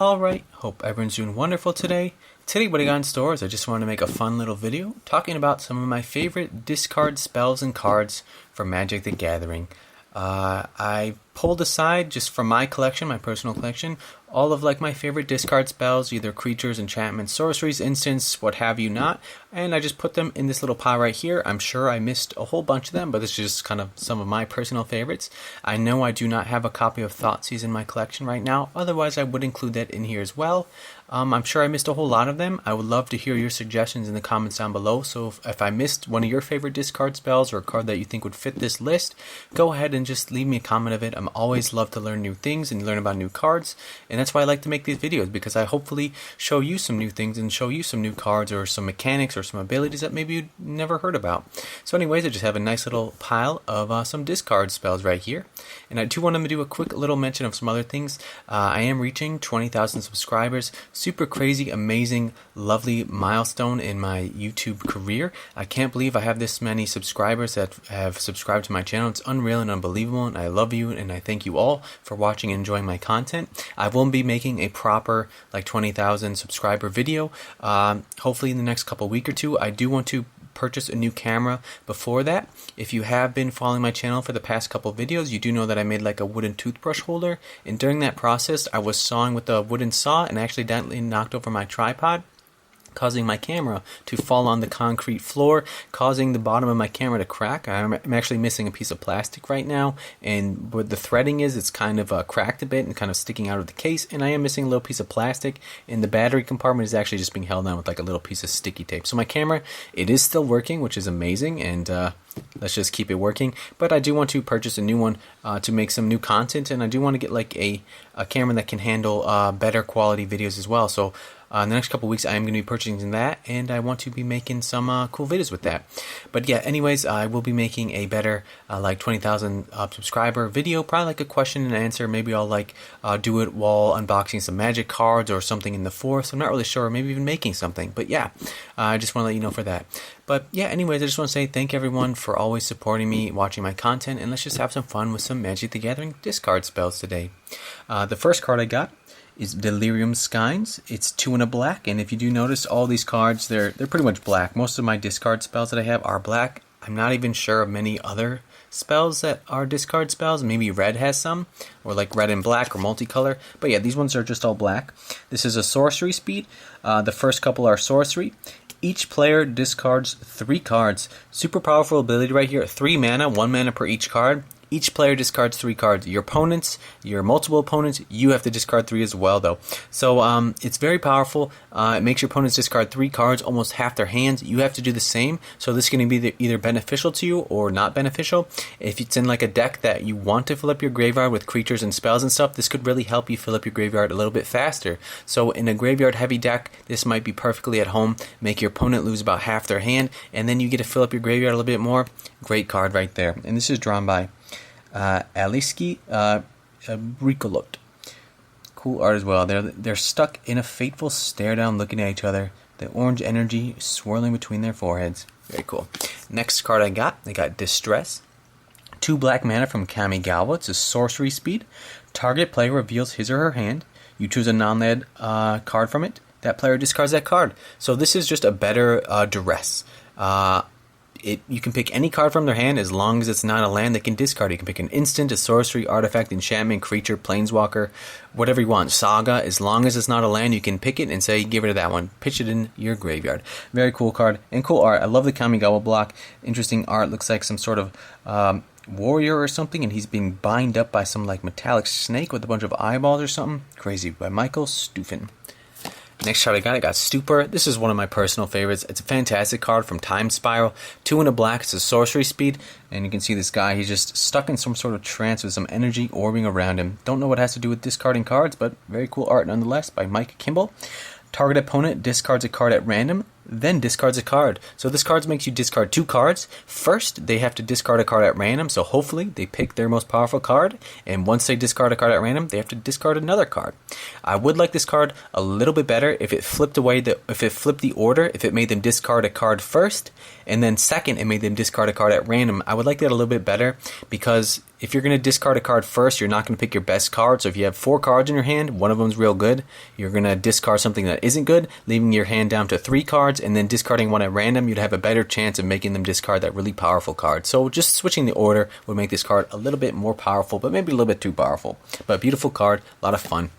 Alright, hope everyone's doing wonderful today. Today what I got in store is I just wanted to make a fun little video talking about some of my favorite discard spells and cards for Magic the Gathering. I pulled aside, just from my collection, my personal collection, all of my favorite discard spells, either creatures, enchantments, sorceries, instants, what have you not, and I just put them in this little pile right here. I'm sure I missed a whole bunch of them, but this is just kind of some of my personal favorites. I know I do not have a copy of Thoughtseize in my collection right now, otherwise I would include that in here as well. I'm sure I missed a whole lot of them. I would love to hear your suggestions in the comments down below, so if I missed one of your favorite discard spells or a card that you think would fit this list, go ahead and just leave me a comment of it. I'm always love to learn new things and learn about new cards, and that's why I like to make these videos, because I hopefully show you some new things and show you some new cards or some mechanics or some abilities that maybe you'd never heard about. So anyways, I just have a nice little pile of some discard spells right here, and I do want to do a quick little mention of some other things. I am reaching 20,000 subscribers. Super crazy, amazing, lovely milestone in my YouTube career. I can't believe I have this many subscribers that have subscribed to my channel. It's unreal and unbelievable, and I love you and I thank you all for watching and enjoying my content. I will be making a proper 20,000 subscriber video hopefully in the next couple week or two. I do want to purchase a new camera before that. If you have been following my channel for the past couple videos, you do know that I made a wooden toothbrush holder, and during that process I was sawing with a wooden saw and accidentally knocked over my tripod, causing my camera to fall on the concrete floor, causing the bottom of my camera to crack. I'm actually missing a piece of plastic right now, and what the threading is, it's kind of cracked a bit and kind of sticking out of the case, and I am missing a little piece of plastic, and the battery compartment is actually just being held on with a little piece of sticky tape. So my camera, it is still working, which is amazing, and let's just keep it working. But I do want to purchase a new one to make some new content, and I do want to get a camera that can handle better quality videos as well. So in the next couple weeks, I am going to be purchasing that, and I want to be making some cool videos with that. But yeah, anyways, I will be making a better 20,000 subscriber video, probably a question and answer. Maybe I'll do it while unboxing some Magic cards or something in the forest. I'm not really sure, maybe even making something. But yeah, I just want to let you know for that. But yeah, anyways, I just want to say thank everyone for always supporting me, watching my content, and let's just have some fun with some Magic the Gathering discard spells today. The first card I got is Delirium Skynes. It's 2 and a black, and if you do notice, all these cards, they're pretty much black. Most of my discard spells that I have are black. I'm not even sure of many other spells that are discard spells. Maybe red has some, or red and black or multicolor, but yeah, these ones are just all black. This is a sorcery speed. The first couple are sorcery. Each player discards 3 cards. Super powerful ability right here. 3 mana, 1 mana per each card. Each player discards 3 cards. Your opponents, your multiple opponents, you have to discard 3 as well, though. So it's very powerful. It makes your opponents discard 3 cards, almost half their hands. You have to do the same. So this is going to be either beneficial to you or not beneficial. If it's in a deck that you want to fill up your graveyard with creatures and spells and stuff, this could really help you fill up your graveyard a little bit faster. So in a graveyard heavy deck, this might be perfectly at home. Make your opponent lose about half their hand, and then you get to fill up your graveyard a little bit more. Great card right there. And this is drawn by Aliski Bricolot. Cool art as well. They're stuck in a fateful stare down, looking at each other. The orange energy swirling between their foreheads. Very cool. Next card I got Distress. 2 black mana from Kamigawa. It's a sorcery speed. Target player reveals his or her hand. You choose a non-land card from it. That player discards that card. So this is just a better duress. You can pick any card from their hand as long as it's not a land they can discard. You can pick an instant, a sorcery, artifact, enchantment, creature, planeswalker, whatever you want. Saga, as long as it's not a land, you can pick it and say, give it to that one. Pitch it in your graveyard. Very cool card and cool art. I love the Kamigawa block. Interesting art. Looks like some sort of warrior or something, and he's being bound up by some metallic snake with a bunch of eyeballs or something. Crazy. By Michael Stufen. Next card I got Stupor. This is one of my personal favorites. It's a fantastic card from Time Spiral. 2 and a black. It's a sorcery speed. And you can see this guy. He's just stuck in some sort of trance with some energy orbing around him. Don't know what it has to do with discarding cards, but very cool art nonetheless by Mike Kimball. Target opponent discards a card at random, then discards a card. So this card makes you discard 2 cards. First, they have to discard a card at random, so hopefully they pick their most powerful card, and once they discard a card at random, they have to discard another card. I would like this card a little bit better if it flipped the order, if it made them discard a card first, and then second it made them discard a card at random. I would like that a little bit better, because if you're going to discard a card first, you're not going to pick your best card. So if you have 4 cards in your hand, one of them's real good, you're going to discard something that isn't good, leaving your hand down to 3 cards, and then discarding one at random, you'd have a better chance of making them discard that really powerful card. So just switching the order would make this card a little bit more powerful, but maybe a little bit too powerful. But beautiful card, a lot of fun.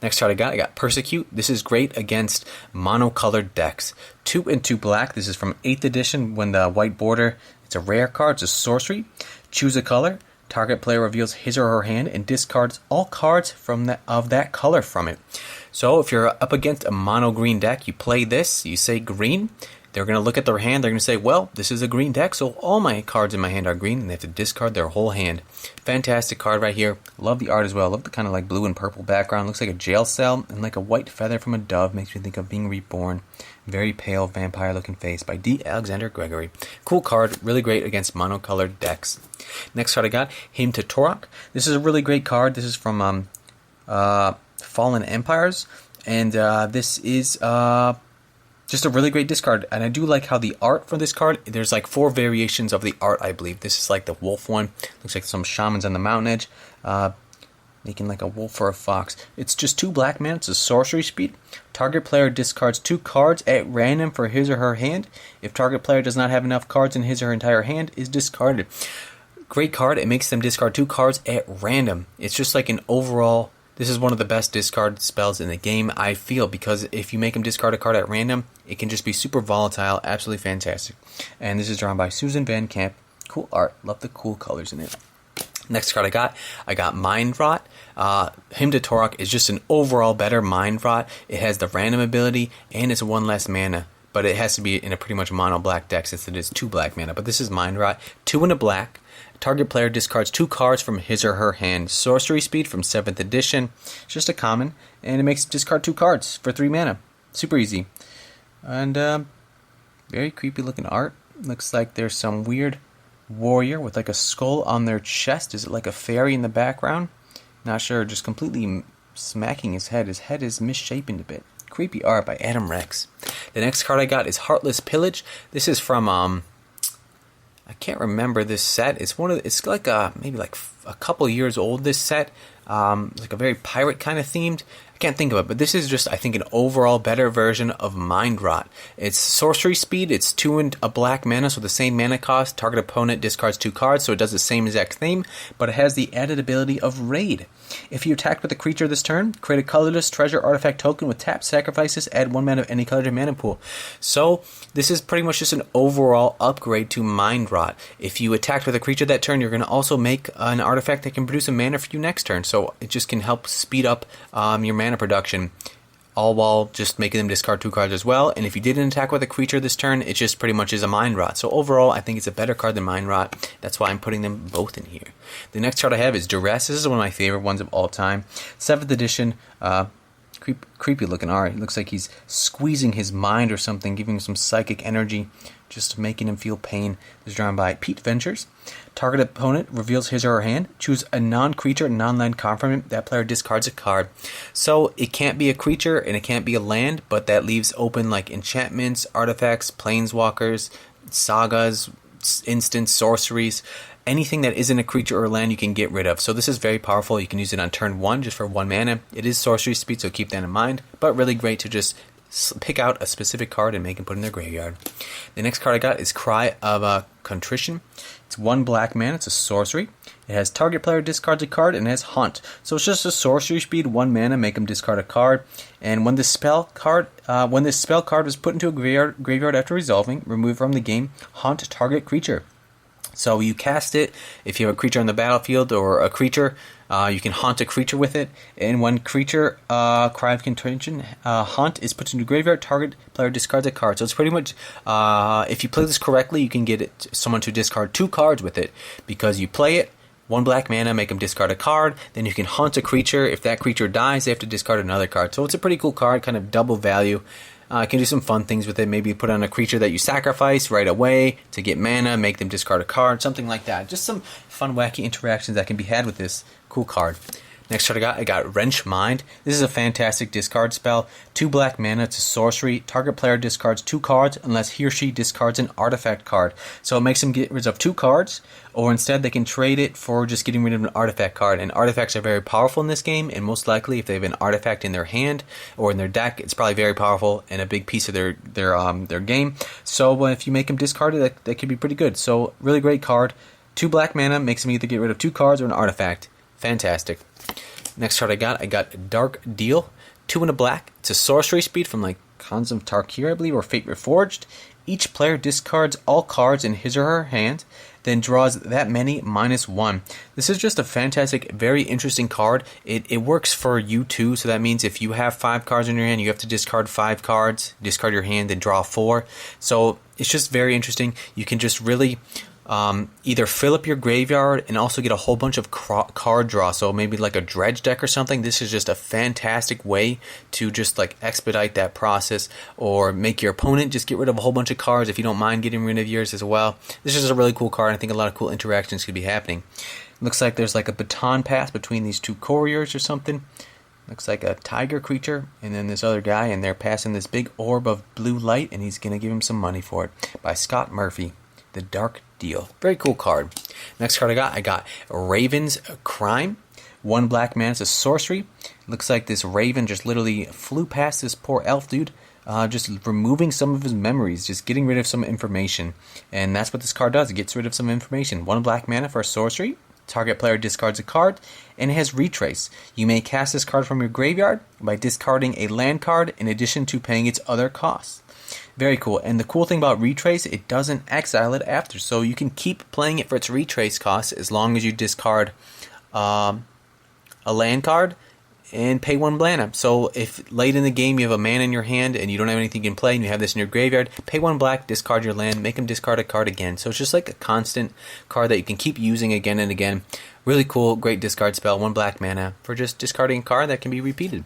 Next card I got Persecute. This is great against monocolored decks. 2 and 2 black. This is from 8th edition when the white border. It's a rare card. It's a sorcery. Choose a color. Target player reveals his or her hand and discards all cards of that color from it. So if you're up against a mono green deck, you play this. You say green. They're going to look at their hand. They're going to say, well, this is a green deck, so all my cards in my hand are green, and they have to discard their whole hand. Fantastic card right here. Love the art as well. Love the kind of like blue and purple background. Looks like a jail cell, and like a white feather from a dove. Makes me think of Being Reborn. Very pale vampire-looking face by D. Alexander Gregory. Cool card. Really great against monocolored decks. Next card I got, Hymn to Torok. This is a really great card. This is from Fallen Empires, and this is just a really great discard, and I do like how the art for this card, there's like 4 variations of the art, I believe. This is like the wolf one. Looks like some shamans on the mountain edge, making like a wolf or a fox. It's just 2 black mana. It's a sorcery speed. Target player discards 2 cards at random for his or her hand. If target player does not have enough cards in his or her entire hand, is discarded. Great card. It makes them discard 2 cards at random. It's just like an overall... This is one of the best discard spells in the game, I feel, because if you make them discard a card at random, it can just be super volatile, absolutely fantastic. And this is drawn by Susan Van Camp. Cool art. Love the cool colors in it. Next card I got Mind Rot. Hymn to Torok is just an overall better Mind Rot. It has the random ability, and it's 1 less mana. But it has to be in a pretty much mono black deck since it is 2 black mana. But this is Mind Rot. 2 and a black. Target player discards 2 cards from his or her hand. Sorcery speed from 7th edition. It's just a common, and it makes discard 2 cards for 3 mana. Super easy. And very creepy looking art. Looks like there's some weird warrior with like a skull on their chest. Is it like a fairy in the background? Not sure. Just completely smacking his head. His head is misshapen a bit. Creepy art by Adam Rex. The next card I got is Heartless Pillage. This is from I can't remember this set. It's like maybe like a couple years old. This set, like a very pirate kind of themed. I can't think of it, but this is just, I think, an overall better version of Mind Rot. It's sorcery speed. It's 2 and a black mana, so the same mana cost. Target opponent discards 2 cards, so it does the same exact thing, but it has the added ability of Raid. If you attack with a creature this turn, create a colorless treasure artifact token with tap sacrifices, add 1 mana of any color to mana pool. So this is pretty much just an overall upgrade to Mind Rot. If you attacked with a creature that turn, you're going to also make an artifact that can produce a mana for you next turn. So it just can help speed up your mana production, all while just making them discard 2 cards as well. And if you didn't attack with a creature this turn, it just pretty much is a Mind Rot. So overall, I think it's a better card than Mind Rot. That's why I'm putting them both in here. The next card I have is Duress. This is one of my favorite ones of all time. 7th edition, creepy looking art. It looks like he's squeezing his mind or something, giving him some psychic energy, just making him feel pain. This is drawn by Pete Ventures. Target opponent reveals his or her hand. Choose a non-creature, non-land card from it. That player discards a card. So it can't be a creature and it can't be a land, but that leaves open like enchantments, artifacts, planeswalkers, sagas, instant sorceries. Anything that isn't a creature or land you can get rid of. So this is very powerful. You can use it on turn 1 just for 1 mana. It is sorcery speed, so keep that in mind. But really great to just pick out a specific card and make and put in their graveyard. The next card I got is Cry of Contrition. It's 1 black mana. It's a sorcery. It has target player discards a card and it has Haunt. So it's just a sorcery speed, 1 mana, make them discard a card. And when this spell card was put into a graveyard after resolving, remove from the game, Haunt target creature. So you cast it. If you have a creature on the battlefield or a creature, you can haunt a creature with it. And when creature Cry of Contrition haunt is put into graveyard, target player discards a card. So it's pretty much, if you play this correctly, you can get someone to discard 2 cards with it, because you play it, 1 black mana, make them discard a card. Then you can haunt a creature. If that creature dies, they have to discard another card. So it's a pretty cool card, kind of double value. You can do some fun things with it. Maybe put on a creature that you sacrifice right away to get mana, make them discard a card, something like that. Just some fun, wacky interactions that can be had with this cool card. Next card I got Wrench Mind. This is a fantastic discard spell. 2 black mana, it's a sorcery. Target player discards 2 cards unless he or she discards an artifact card. So it makes them get rid of 2 cards, or instead they can trade it for just getting rid of an artifact card. And artifacts are very powerful in this game, and most likely if they have an artifact in their hand or in their deck, it's probably very powerful and a big piece of their game. So if you make them discard it, that could be pretty good. So really great card. 2 black mana makes them either get rid of 2 cards or an artifact. Fantastic. Next card I got Dark Deal. 2 and a black. It's a sorcery speed from like Khans of Tarkir, I believe, or Fate Reforged. Each player discards all cards in his or her hand, then draws that many -1. This is just a fantastic, very interesting card. It works for you too, so that means if you have 5 cards in your hand, you have to discard 5 cards, discard your hand, and draw 4. So it's just very interesting. You can just really either fill up your graveyard and also get a whole bunch of card draw, so maybe like a dredge deck or something. This is just a fantastic way to just like expedite that process, or make your opponent just get rid of a whole bunch of cards if you don't mind getting rid of yours as well. This is a really cool card. I think a lot of cool interactions could be happening. Looks like there's like a baton pass between these 2 couriers or something. Looks like a tiger creature and then this other guy, and they're passing this big orb of blue light, and he's gonna give him some money for it. By Scott Murphy. The Dark Deal. Very cool card. Next card I got Raven's Crime. 1 black mana, it's a sorcery. Looks like this raven just literally flew past this poor elf dude, just removing some of his memories, just getting rid of some information. And that's what this card does. It gets rid of some information. 1 black mana for a sorcery. Target player discards a card, and it has Retrace. You may cast this card from your graveyard by discarding a land card in addition to paying its other costs. Very cool. And the cool thing about Retrace, it doesn't exile it after, so you can keep playing it for its Retrace cost as long as you discard a land card and pay 1 mana. So if late in the game you have a mana in your hand and you don't have anything you can play and you have this in your graveyard, pay 1 black, discard your land, make them discard a card again. So it's just like a constant card that you can keep using again and again. Really cool, great discard spell, 1 black mana for just discarding a card that can be repeated.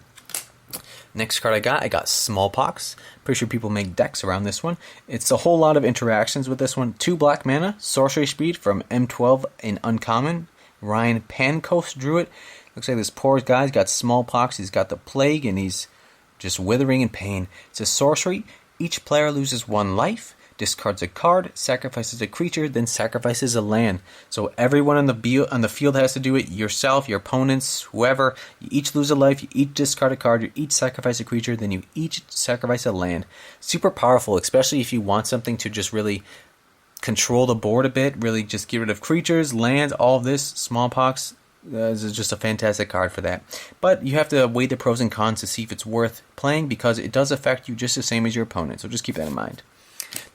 Next card I got Smallpox. Pretty sure people make decks around this one. It's a whole lot of interactions with this one. 2 black mana, sorcery speed from M12 in Uncommon. Ryan Pankos drew it. Looks like this poor guy's got smallpox, he's got the plague, and he's just withering in pain. It's a sorcery. Each player loses 1 life, discards a card, sacrifices a creature, then sacrifices a land. So everyone on the field has to do it. Yourself, your opponents, whoever. You each lose a life, you each discard a card, you each sacrifice a creature, then you each sacrifice a land. Super powerful, especially if you want something to just really control the board a bit, really just get rid of creatures, lands, all of this. Smallpox is just a fantastic card for that. But you have to weigh the pros and cons to see if it's worth playing, because it does affect you just the same as your opponent, so just keep that in mind.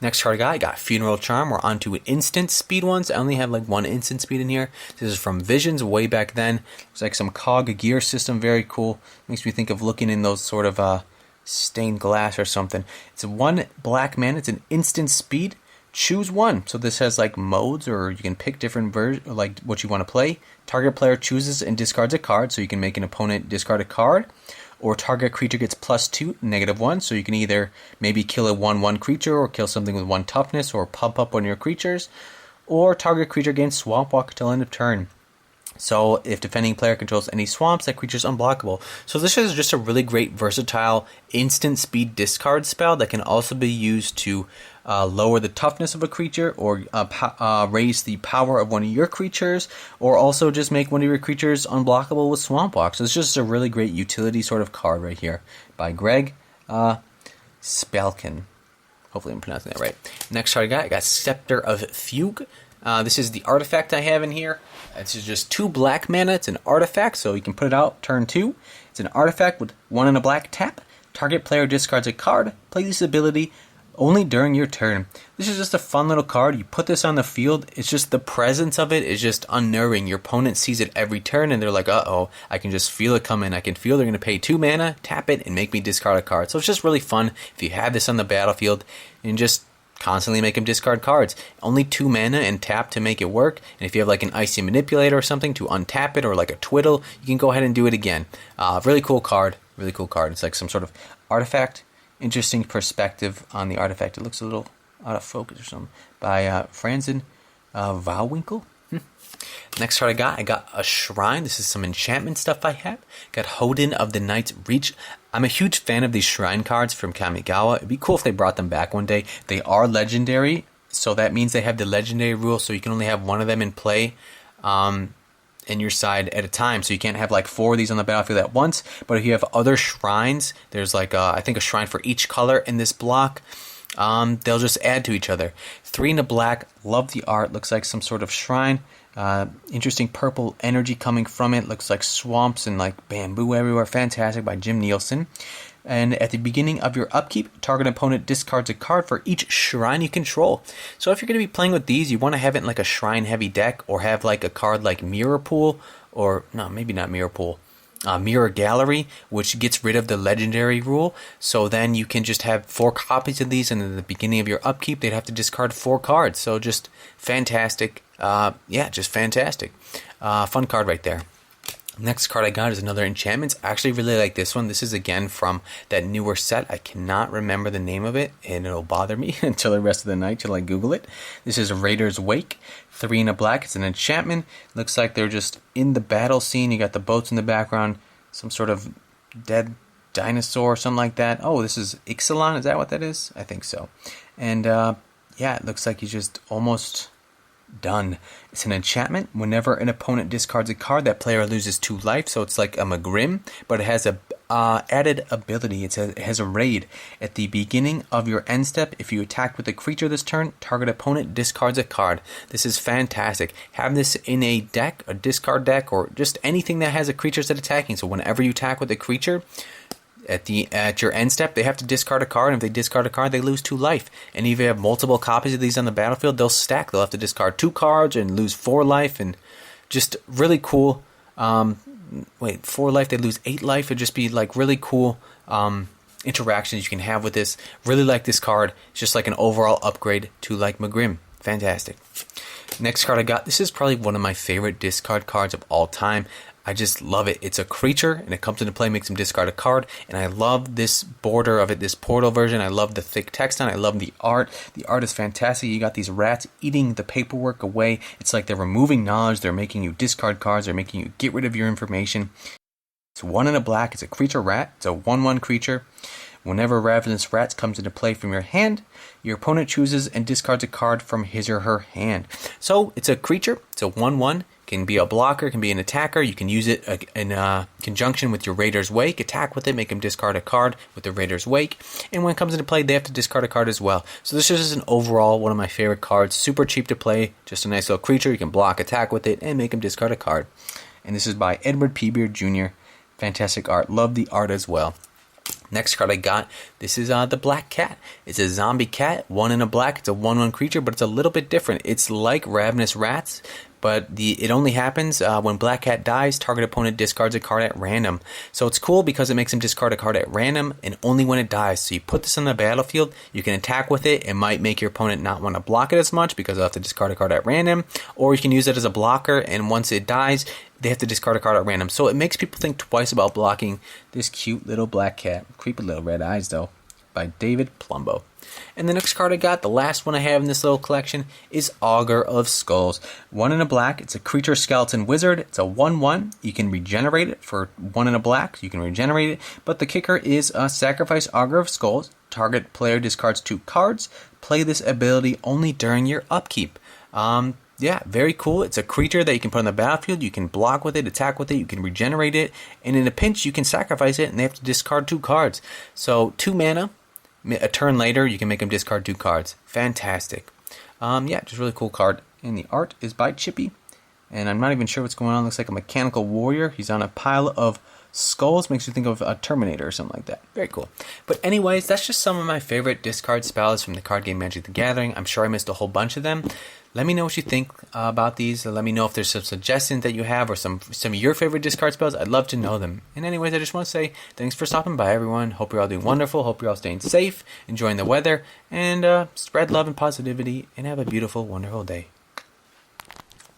Next card I got Funeral Charm. We're on to instant speed ones. I only have like 1 instant speed in here. This is from Visions way back then. It's like some cog gear system. Very cool. Makes me think of looking in those sort of stained glass or something. It's 1 black mana. It's an instant speed. Choose 1. So this has like modes, or you can pick different versions, like what you want to play. Target player chooses and discards a card, so you can make an opponent discard a card. Or target creature gets +2, -1, so you can either maybe kill a 1/1 creature, or kill something with 1 toughness, or pump up one of your creatures. Or target creature gains Swamp Walk until end of turn. So if defending player controls any swamps, that creature is unblockable. So this is just a really great versatile instant speed discard spell that can also be used to lower the toughness of a creature, or raise the power of one of your creatures, or also just make one of your creatures unblockable with Swamp Walk. So it's just a really great utility sort of card right here by Greg Spelkin. Hopefully I'm pronouncing that right. Next card I got Scepter of Fugue. This is the artifact I have in here. This is just 2 black mana. It's an artifact, so you can put it out turn 2. It's an artifact with 1 and a black tap. Target player discards a card. Play this ability only during your turn. This is just a fun little card. You put this on the field. It's just the presence of it is just unnerving. Your opponent sees it every turn, and they're like, uh-oh, I can just feel it coming. I can feel they're going to pay 2 mana, tap it, and make me discard a card. So it's just really fun if you have this on the battlefield, and just constantly make him discard cards. Only 2 mana and tap to make it work. And if you have like an Icy Manipulator or something to untap it, or like a Twiddle, you can go ahead and do it again. Really cool card. Really cool card. It's like some sort of artifact. Interesting perspective on the artifact. It looks a little out of focus or something. By Franzen Vowwinkle. Next card I got a shrine. This is some enchantment stuff I have. Got Hoden of the Night's Reach. I'm a huge fan of these shrine cards from Kamigawa. It'd be cool if they brought them back one day. They are legendary, so that means they have the legendary rule, so you can only have one of them in play in your side at a time. So you can't have like 4 of these on the battlefield at once. But if you have other shrines, there's like I think a shrine for each color in this block. They'll just add to each other. 3 in the black. Love the art. Looks like some sort of shrine. Interesting purple energy coming from it. Looks like swamps and like bamboo everywhere. Fantastic, by Jim Nielsen. And at the beginning of your upkeep, target opponent discards a card for each shrine you control. So if you're going to be playing with these, you want to have it in like a shrine heavy deck, or have like a card like Mirror Pool, or no, maybe not Mirror Pool. Mirror Gallery, which gets rid of the legendary rule. So then you can just have 4 copies of these, and at the beginning of your upkeep, they'd have to discard 4 cards. So just fantastic. Yeah, just fantastic. Fun card right there. Next card I got is another enchantment. I actually really like this one. This is again from that newer set. I cannot remember the name of it, and it'll bother me until the rest of the night till I Google it. This is Raider's Wake. 3 in a black. It's an enchantment. Looks like they're just in the battle scene. You got the boats in the background. Some sort of dead dinosaur or something like that. Oh, this is Ixalan. Is that what that is? I think so. And yeah, it looks like he's just almost done. It's an enchantment. Whenever an opponent discards a card, that player loses 2 life. So it's like a Magrim, but it has a added ability. It has a raid. At the beginning of your end step, if you attack with a creature this turn, target opponent discards a card. This is fantastic. Have this in a deck, a discard deck, or just anything that has a creature that's attacking. So whenever you attack with a creature, at your end step, they have to discard a card, and if they discard a card, they lose 2 life. And if you have multiple copies of these on the battlefield, they'll stack. They'll have to discard 2 cards and lose 4 life, and just really cool. 4 life, they lose 8 life. It'd just be like really cool interactions you can have with this. Really like this card. It's just like an overall upgrade to like Magrim. Fantastic. Next card I got, this is probably one of my favorite discard cards of all time. I just love it. It's a creature, and it comes into play, makes him discard a card, and I love this border of it, this portal version. I love the thick text on it. I love the art. The art is fantastic. You got these rats eating the paperwork away. It's like they're removing knowledge. They're making you discard cards. They're making you get rid of your information. It's 1 in a black. It's a creature rat. It's a 1/1 creature. Whenever Ravenous Rats comes into play from your hand, your opponent chooses and discards a card from his or her hand. So it's a creature. It's a 1/1. Can be a blocker, can be an attacker. You can use it in conjunction with your Raider's Wake. Attack with it, make him discard a card with the Raider's Wake. And when it comes into play, they have to discard a card as well. So this is just an overall one of my favorite cards. Super cheap to play. Just a nice little creature. You can block, attack with it, and make him discard a card. And this is by Edward P. Beard Jr. Fantastic art. Love the art as well. Next card I got, this is the Black Cat. It's a zombie cat, 1 in a black. It's a 1/1 creature, but it's a little bit different. It's like Ravenous Rats, but it only happens when Black Cat dies, target opponent discards a card at random. So it's cool because it makes him discard a card at random, and only when it dies. So you put this on the battlefield, you can attack with it. It might make your opponent not want to block it as much because they'll have to discard a card at random, or you can use it as a blocker, and once it dies, they have to discard a card at random. So it makes people think twice about blocking this cute little black cat. Creepy little red eyes, though, by David Plumbo. And the next card I got, the last one I have in this little collection, is Auger of Skulls. 1 in a black. It's a creature skeleton wizard. It's a 1/1. You can regenerate it for 1 in a black. You can regenerate it. But the kicker is sacrifice Auger of Skulls. Target player discards 2 cards. Play this ability only during your upkeep. Yeah, very cool. It's a creature that you can put on the battlefield. You can block with it, attack with it, you can regenerate it, and in a pinch, you can sacrifice it, and they have to discard 2 cards. So 2 mana, a turn later, you can make them discard 2 cards. Fantastic. Yeah, just really cool card. And the art is by Chippy, and I'm not even sure what's going on. Looks like a mechanical warrior. He's on a pile of skulls. Makes you think of a Terminator or something like that. Very cool. But anyways, that's just some of my favorite discard spells from the card game Magic the Gathering. I'm sure I missed a whole bunch of them. Let me know what you think about these. Let me know if there's some suggestions that you have, or some of your favorite discard spells. I'd love to know them. And anyways, I just want to say thanks for stopping by, everyone. Hope you're all doing wonderful. Hope you're all staying safe, enjoying the weather, and spread love and positivity, and have a beautiful, wonderful day.